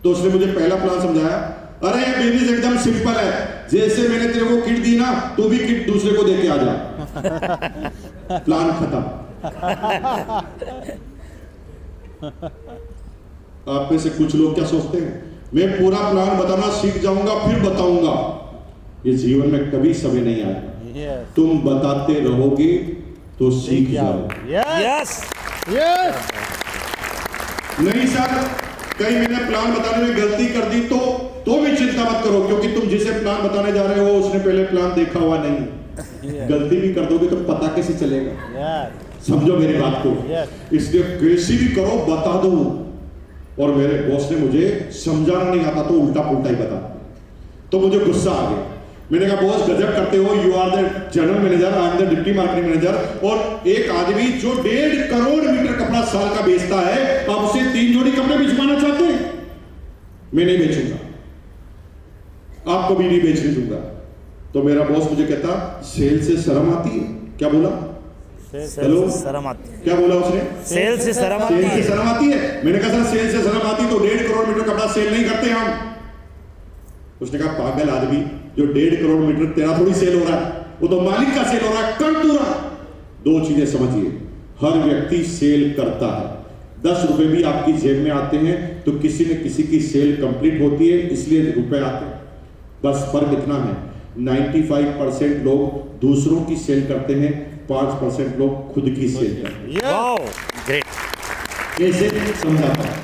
तो उसने मुझे पहला प्लान समझाया, अरे ये बिजनेस एकदम सिंपल है, जैसे मैंने तेरे को किट दी ना, तू भी किट दूसरे को देके आ जा। प्लान खत्म। आप में से कुछ लोग क्या सोचते हैं, मैं पूरा प्लान बताना सीख जाऊंगा फिर बताऊंगा। ये जीवन में कभी समय नहीं आएगा। तुम बताते रहोगे तो सीख जाओगे। यस नहीं सर, कहीं मैंने प्लान बताने में गलती कर दी तो भी चिंता मत करो, क्योंकि तुम जिसे प्लान बताने जा रहे हो उसने पहले प्लान देखा हुआ नहीं। गलती भी कर दोगे तो पता कैसे चलेगा? समझो मेरी बात को। इसलिए कैसी भी करो बता दो। और मेरे बॉस ने मुझे समझाना नहीं आता तो उल्टा पुल्टा ही बता, तो मुझे गुस्सा आ गया। मैंने कहा बॉस गजब करते हो, you are the general manager, I am the deputy marketing manager, और एक आदमी जो 1.5 करोड़ मीटर कपड़ा साल का बेचता है, आप उसे 3 जोड़ी कपड़े भिजवाना चाहते हैं? मैं नहीं बेचूंगा, आपको भी नहीं बेचने दूंगा। तो मेरा बॉस मुझे कहता, सेल से शर्म आती है? क्या बोला? हेलो, शर्म आती है। क्या बोला उसने? सेल से शर्म आती सेल है। से शर्म आती है? मैंने कहा सर सेल से शर्म आती तो 1.5 करोड़ मीटर कपड़ा सेल नहीं करते हम। उसने कहा पागल आदमी, जो 1.5 करोड़ मीटर तेरा थोड़ी सेल हो रहा है, वो तो मालिक का सेल हो रहा है, कर तू रहा। 2 चीजें समझिए, हर व्यक्ति सेल करता है। 10 रुपए भी आपकी जेब में आते हैं तो किसी न किसी की सेल कंप्लीट होती है, इसलिए रुपए आते हैं। बस फर्क इतना है, 95% लोग दूसरों की सेल करते हैं, 5% लोग खुद की सेल करते हैं। Wow, great. कैसे समझाता हूं?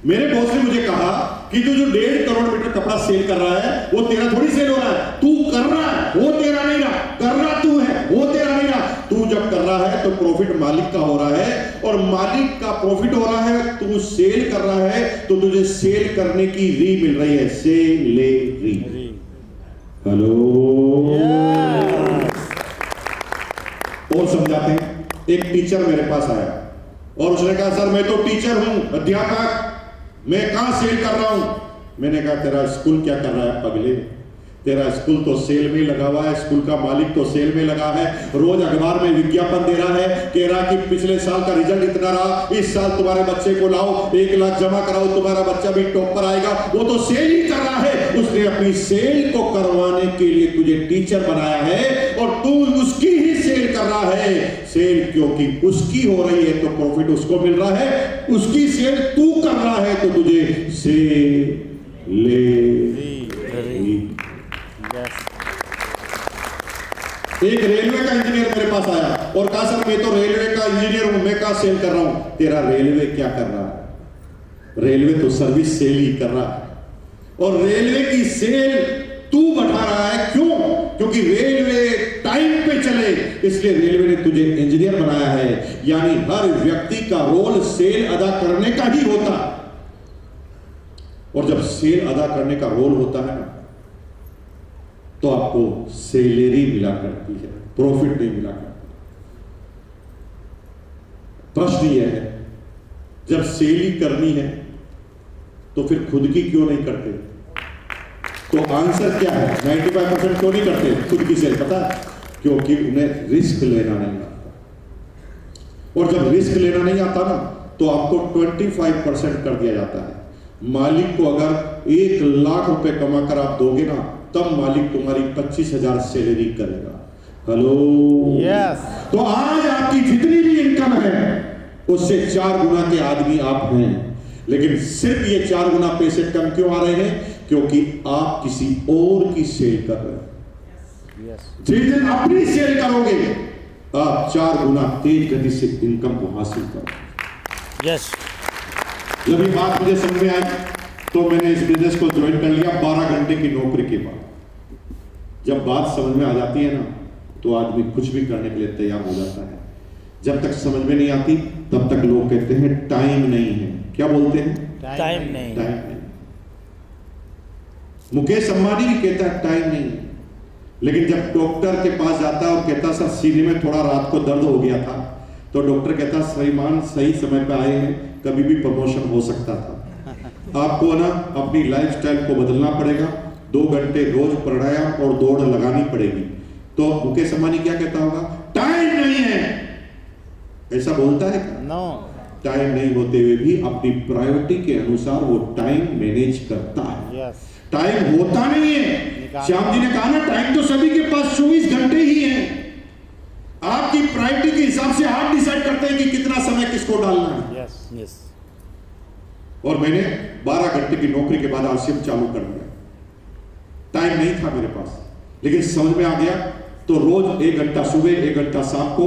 मेरे बॉस ने मुझे कहा कि तू जो 1.5 करोड़ मीटर कपड़ा सेल कर रहा है वो तेरा थोड़ी सेल हो रहा है, तू कर रहा है, वो तेरा नहीं रहा, कर रहा तू है, वो तेरा नहीं रहा। तू जब कर रहा है तो प्रॉफिट मालिक का हो रहा है, और मालिक का प्रॉफिट हो रहा है, तू सेल कर रहा है तो तुझे सेल करने की री मिल रही है, सेलेरी। हेलो, और समझाते हैं। एक टीचर मेरे पास आया और उसने कहा सर मैं तो टीचर हूं, अध्यापक, मैं कहां सेल कर रहा हूं? मैंने कहा तेरा स्कूल क्या कर रहा है पगले? तेरा स्कूल तो सेल में लगा हुआ है, स्कूल का मालिक तो सेल में लगा है, रोज अखबार में विज्ञापन दे रहा है, कह रहा कि पिछले साल का रिजल्ट इतना रहा, इस साल तुम्हारे बच्चे को लाओ, 1 लाख जमा कराओ, तुम्हारा बच्चा भी टॉप पर आएगा। वो तो सेल ही कर रहा है। उसने अपनी सेल को करवाने के लिए तुझे टीचर बनाया है और तू उसकी ही सेल कर रहा है। सेल क्योंकि उसकी हो रही है तो प्रॉफिट उसको मिल रहा है, उसकी सेल तू कर रहा है तो तुझे सेल ले। एक रेलवे का इंजीनियर मेरे पास आया और कहा सर मैं तो रेलवे का इंजीनियर हूं, मैं कहां सेल कर रहा हूं? तेरा रेलवे क्या कर रहा है? रेलवे तो सर्विस सेल ही कर रहा है, और रेलवे की सेल तू बढ़ा रहा है। क्यों? क्योंकि रेलवे टाइम पे चले, इसलिए रेलवे ने तुझे इंजीनियर बनाया है। यानी हर व्यक्ति का रोल सेल अदा करने का ही होता, और जब सेल अदा करने का रोल होता है ना, तो आपको सैलरी मिला करती है, प्रॉफिट नहीं मिला करता। प्रश्न यह है, जब सेल ही करनी है तो फिर खुद की क्यों नहीं करते? तो आंसर क्या है? 95% क्यों नहीं करते खुद की सेल? पता है? क्योंकि उन्हें रिस्क लेना नहीं आता, और जब रिस्क लेना नहीं आता ना तो आपको 25% कर दिया जाता है। मालिक को अगर 1 लाख रुपए कमा कर आप दोगे ना, तब मालिक तुम्हारी 25,000 सैलरी करेगा। Hello, yes. तो आज आपकी जितनी भी इनकम है उससे 4 गुना के आदमी आप हैं, लेकिन सिर्फ ये 4 गुना पैसे कम क्यों आ रहे हैं? क्योंकि आप किसी और की सेल कर रहे हैं। जिस दिन अपनी सेल करोगे आप 4 गुना तेज गति से इनकम को हासिल करोगे। यस। जब ये बात मुझे समझ में आई तो मैंने इस बिजनेस को ज्वाइन कर लिया 12 घंटे की नौकरी के बाद। जब बात समझ में आ जाती है ना तो आदमी कुछ भी करने के लिए तैयार हो जाता है। जब तक समझ में नहीं आती तब तक लोग कहते हैं टाइम नहीं है। क्या बोलते हैं? टाइम नहीं। टाइम नहीं। मुकेश अंबानी भी कहता है टाइम नहीं है, लेकिन जब डॉक्टर के पास जाता है और कहता सर सीने में थोड़ा रात को दर्द हो गया था, तो डॉक्टर कहता श्रीमान सही समय पे आए हैं, कभी भी प्रमोशन हो सकता था। आपको ना अपनी लाइफस्टाइल को बदलना पड़ेगा, 2 घंटे रोज प्राणायाम और दौड़ लगानी पड़ेगी। तो मुकेश अंबानी क्या कहता होगा? टाइम नहीं है। ऐसा बोलता है क्या? नो। टाइम नहीं होते हुए भी अपनी प्रायोरिटी के अनुसार वो टाइम मैनेज करता है। यस टाइम होता नहीं है। श्याम जी ने कहा ना, टाइम तो सभी के पास 24 घंटे ही है। आपकी प्रायोरिटी के हिसाब से आप डिसाइड करते हैं कि कितना समय किसको डालना है। यस यस और मैंने 12 घंटे की नौकरी के बाद आरसीएम चालू कर दिया। टाइम नहीं था मेरे पास, लेकिन समझ में आ गया। तो रोज 1 घंटा सुबह 1 घंटा शाम को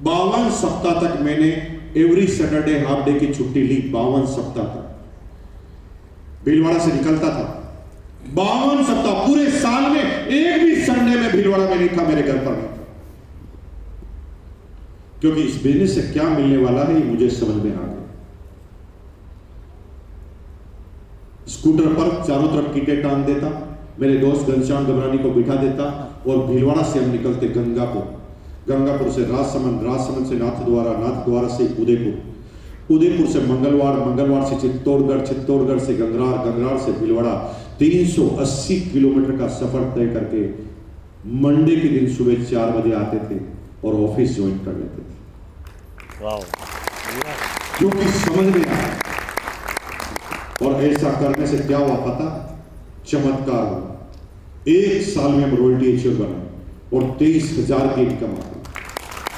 52 सप्ताह तक मैंने एवरी सैटरडे हाफ डे की छुट्टी ली। 52 सप्ताह तक भीलवाड़ा से निकलता था। 52 सप्ताह, पूरे साल में एक भी संडे में भीलवाड़ा में नहीं था, मेरे घर पर नहीं था। क्योंकि इस बिजनेस से क्या मिलने वाला है ये मुझे समझ में आ गया। स्कूटर पर चारों तरफ कीटे टांग देता, मेरे दोस्त घनश्याम गबरानी को बिठा देता और भीलवाड़ा से हम निकलते गंगापुर, गंगापुर से राजसमंद, राजसमंद से नाथद्वारा, नाथद्वारा से उदयपुर, उदयपुर से मंगलवाड़, मंगलवाड़ से चित्तौड़गढ़, चित्तौड़गढ़ से गंगरार, गंगरार से भीलवाड़ा। 380 किलोमीटर का सफर तय करके मंडे के दिन सुबह 4 बजे आते थे और ऑफिस ज्वाइन कर लेते थे। वाओ क्योंकि समझ में आया। और ऐसा करने से क्या हुआ पता? चमत्कार हुआ। 1 साल में हम रॉयल्टी एशियर बने और 23,000 की इनकम आ गई।